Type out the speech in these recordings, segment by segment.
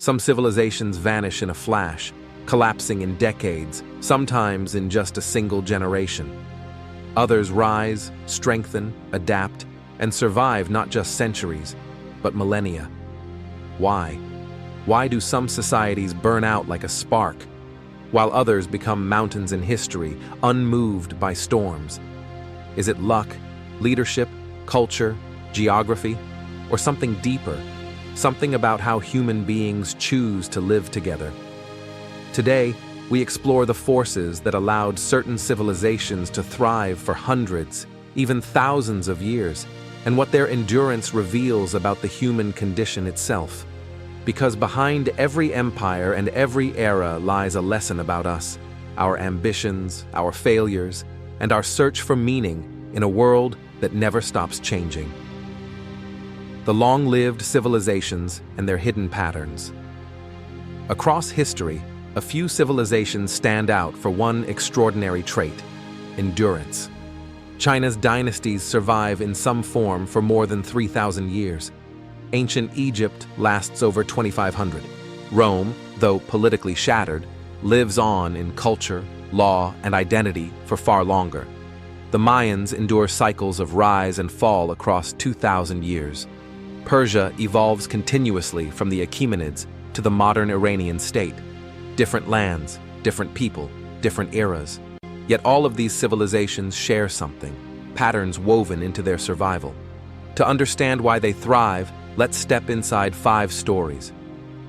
Some civilizations vanish in a flash, collapsing in decades, sometimes in just a single generation. Others rise, strengthen, adapt, and survive not just centuries, but millennia. Why? Why do some societies burn out like a spark, while others become mountains in history, unmoved by storms? Is it luck, leadership, culture, geography, or something deeper, something about how human beings choose to live together? Today, we explore the forces that allowed certain civilizations to thrive for hundreds, even thousands of years, and what their endurance reveals about the human condition itself. Because behind every empire and every era lies a lesson about us, our ambitions, our failures, and our search for meaning in a world that never stops changing. The long-lived civilizations and their hidden patterns. Across history, a few civilizations stand out for one extraordinary trait: endurance. China's dynasties survive in some form for more than 3,000 years. Ancient Egypt lasts over 2,500. Rome, though politically shattered, lives on in culture, law, and identity for far longer. The Mayans endure cycles of rise and fall across 2,000 years. Persia evolves continuously from the Achaemenids to the modern Iranian state. Different lands, different people, different eras. Yet all of these civilizations share something, patterns woven into their survival. To understand why they thrive, let's step inside 5 stories.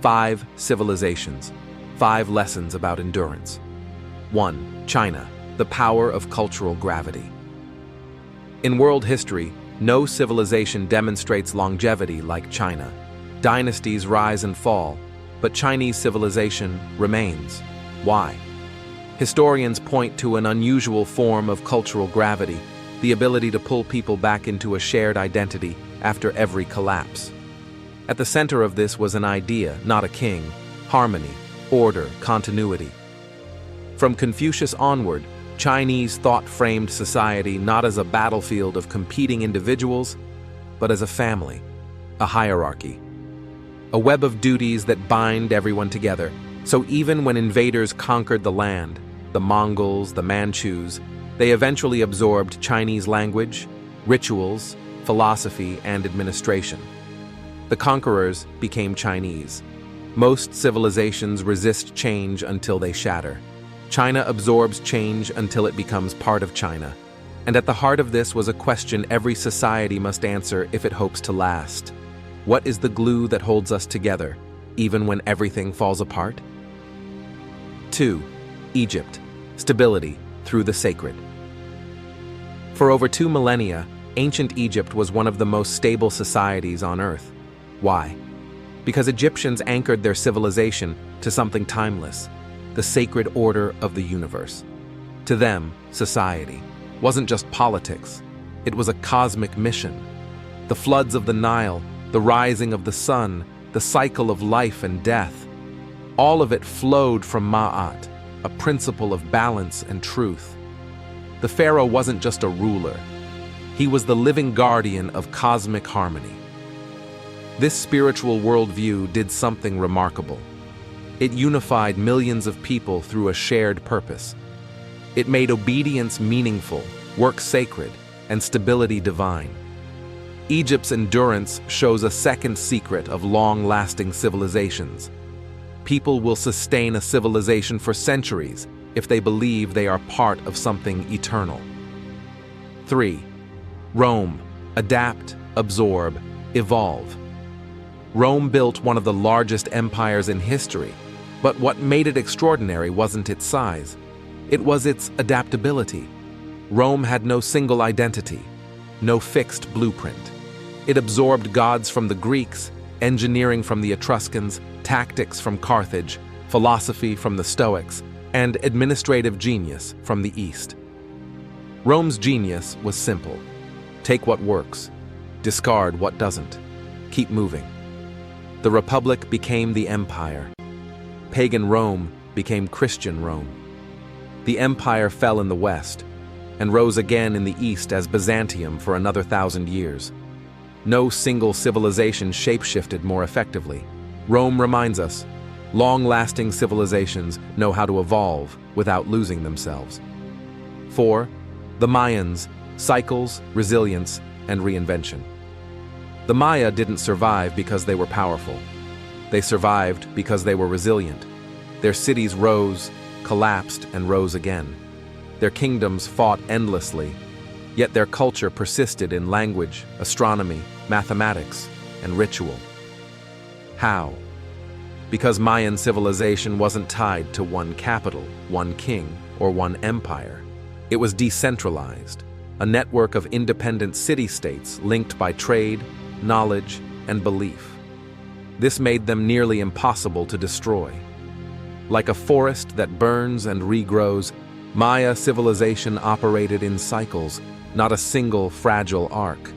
5 civilizations. 5 lessons about endurance. 1. China, the power of cultural gravity. In world history, no civilization demonstrates longevity like China. Dynasties rise and fall, but Chinese civilization remains. Why? Historians point to an unusual form of cultural gravity, the ability to pull people back into a shared identity after every collapse. At the center of this was an idea, not a king: harmony, order, continuity. From Confucius onward, Chinese thought framed society not as a battlefield of competing individuals, but as a family, a hierarchy. A web of duties that bind everyone together, so even when invaders conquered the land, the Mongols, the Manchus, they eventually absorbed Chinese language, rituals, philosophy, and administration. The conquerors became Chinese. Most civilizations resist change until they shatter. China absorbs change until it becomes part of China. And at the heart of this was a question every society must answer if it hopes to last. What is the glue that holds us together, even when everything falls apart? 2. Egypt, stability through the sacred. For over 2 millennia, ancient Egypt was one of the most stable societies on Earth. Why? Because Egyptians anchored their civilization to something timeless: the sacred order of the universe. To them, society wasn't just politics, it was a cosmic mission. The floods of the Nile, the rising of the sun, the cycle of life and death, all of it flowed from Ma'at, a principle of balance and truth. The pharaoh wasn't just a ruler, he was the living guardian of cosmic harmony. This spiritual worldview did something remarkable. It unified millions of people through a shared purpose. It made obedience meaningful, work sacred, and stability divine. Egypt's endurance shows a second secret of long-lasting civilizations. People will sustain a civilization for centuries if they believe they are part of something eternal. 3. Rome, adapt, absorb, evolve. Rome built one of the largest empires in history, but what made it extraordinary wasn't its size. It was its adaptability. Rome had no single identity, no fixed blueprint. It absorbed gods from the Greeks, engineering from the Etruscans, tactics from Carthage, philosophy from the Stoics, and administrative genius from the East. Rome's genius was simple: take what works, discard what doesn't, keep moving. The Republic became the Empire. Pagan Rome became Christian Rome. The empire fell in the West and rose again in the East as Byzantium for another 1,000 years. No single civilization shapeshifted more effectively. Rome reminds us, long-lasting civilizations know how to evolve without losing themselves. 4. The Mayans, cycles, resilience, and reinvention. The Maya didn't survive because they were powerful. They survived because they were resilient. Their cities rose, collapsed, and rose again. Their kingdoms fought endlessly, yet their culture persisted in language, astronomy, mathematics, and ritual. How? Because Mayan civilization wasn't tied to one capital, one king, or one empire. It was decentralized, a network of independent city-states linked by trade, knowledge, and belief. This made them nearly impossible to destroy. Like a forest that burns and regrows, Maya civilization operated in cycles, not a single fragile arc.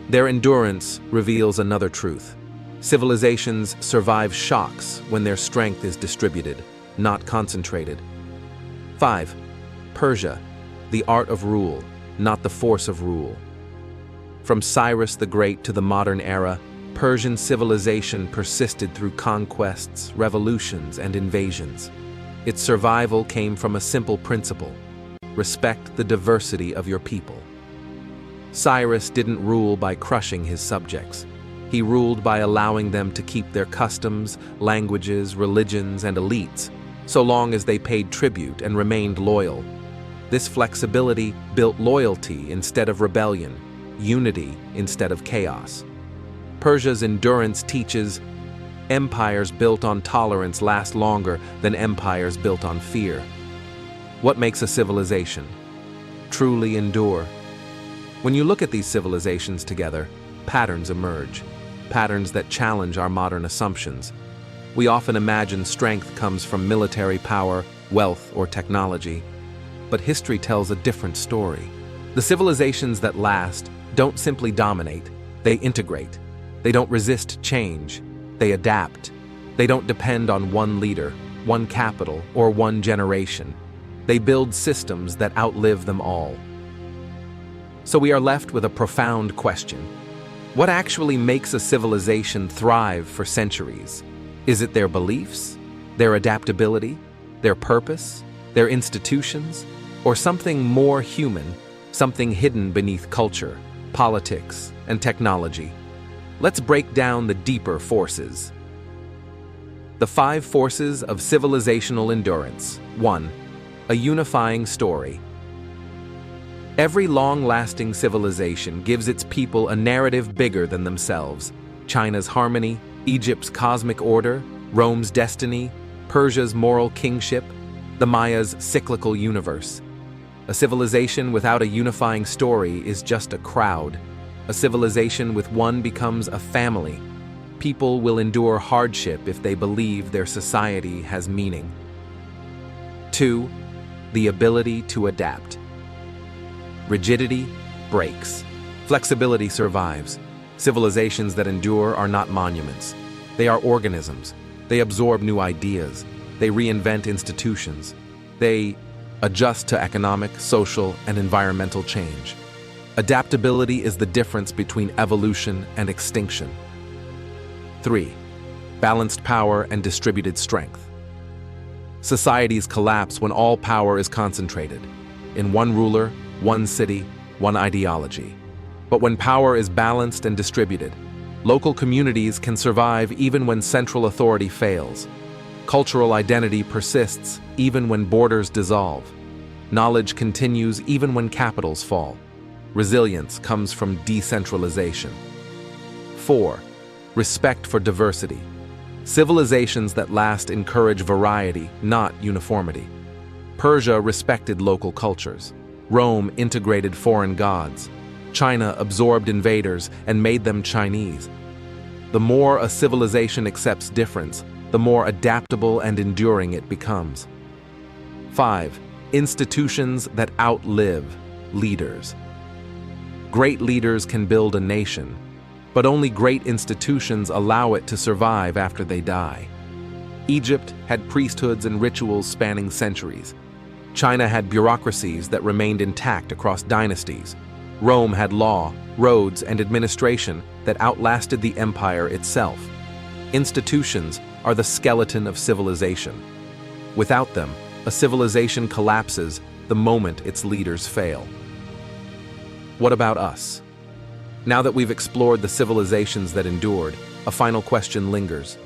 Their endurance reveals another truth. Civilizations survive shocks when their strength is distributed, not concentrated. 5. Persia, the art of rule, not the force of rule. From Cyrus the Great to the modern era, Persian civilization persisted through conquests, revolutions, and invasions. Its survival came from a simple principle: respect the diversity of your people. Cyrus didn't rule by crushing his subjects. He ruled by allowing them to keep their customs, languages, religions, and elites, so long as they paid tribute and remained loyal. This flexibility built loyalty instead of rebellion, unity instead of chaos. Persia's endurance teaches empires built on tolerance last longer than empires built on fear. What makes a civilization truly endure? When you look at these civilizations together, patterns emerge. Patterns that challenge our modern assumptions. We often imagine strength comes from military power, wealth, or technology. But history tells a different story. The civilizations that last don't simply dominate, they integrate. They don't resist change, they adapt. They don't depend on one leader, one capital, or one generation. They build systems that outlive them all. So we are left with a profound question. What actually makes a civilization thrive for centuries? Is it their beliefs, their adaptability, their purpose, their institutions, or something more human, something hidden beneath culture, politics, and technology? Let's break down the deeper forces. The 5 forces of civilizational endurance. 1. A unifying story. Every long-lasting civilization gives its people a narrative bigger than themselves. China's harmony, Egypt's cosmic order, Rome's destiny, Persia's moral kingship, the Maya's cyclical universe. A civilization without a unifying story is just a crowd. A civilization with one becomes a family. People will endure hardship if they believe their society has meaning. 2. The ability to adapt. Rigidity breaks. Flexibility survives. Civilizations that endure are not monuments. They are organisms. They absorb new ideas. They reinvent institutions. They adjust to economic, social, and environmental change. Adaptability is the difference between evolution and extinction. 3. Balanced power and distributed strength. Societies collapse when all power is concentrated in one ruler, one city, one ideology. But when power is balanced and distributed, local communities can survive even when central authority fails. Cultural identity persists even when borders dissolve. Knowledge continues even when capitals fall. Resilience comes from decentralization. 4. Respect for diversity. Civilizations that last encourage variety, not uniformity. Persia respected local cultures. Rome integrated foreign gods. China absorbed invaders and made them Chinese. The more a civilization accepts difference, the more adaptable and enduring it becomes. 5. Institutions that outlive leaders. Great leaders can build a nation, but only great institutions allow it to survive after they die. Egypt had priesthoods and rituals spanning centuries. China had bureaucracies that remained intact across dynasties. Rome had law, roads, and administration that outlasted the empire itself. Institutions are the skeleton of civilization. Without them, a civilization collapses the moment its leaders fail. What about us? Now that we've explored the civilizations that endured, a final question lingers.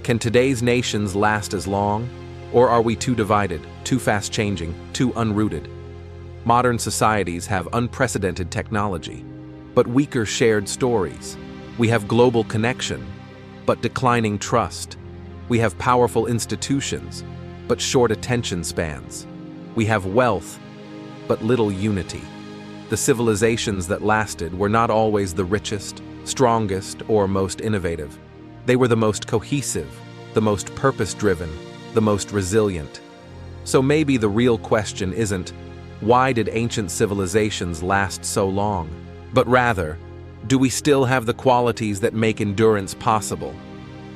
Can today's nations last as long? Or are we too divided, too fast-changing, too unrooted? Modern societies have unprecedented technology, but weaker shared stories. We have global connection, but declining trust. We have powerful institutions, but short attention spans. We have wealth, but little unity. The civilizations that lasted were not always the richest, strongest, or most innovative. They were the most cohesive, the most purpose-driven, the most resilient. So maybe the real question isn't, why did ancient civilizations last so long? But rather, do we still have the qualities that make endurance possible?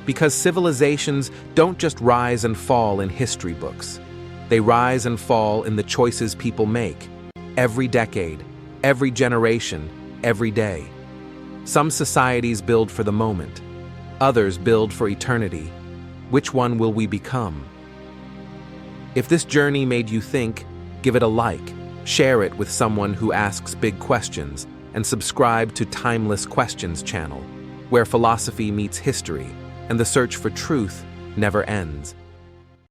Because civilizations don't just rise and fall in history books. They rise and fall in the choices people make, every decade, every generation, every day. Some societies build for the moment, others build for eternity. Which one will we become? If this journey made you think, give it a like, share it with someone who asks big questions, and subscribe to Timeless Questions channel, where philosophy meets history, and the search for truth never ends.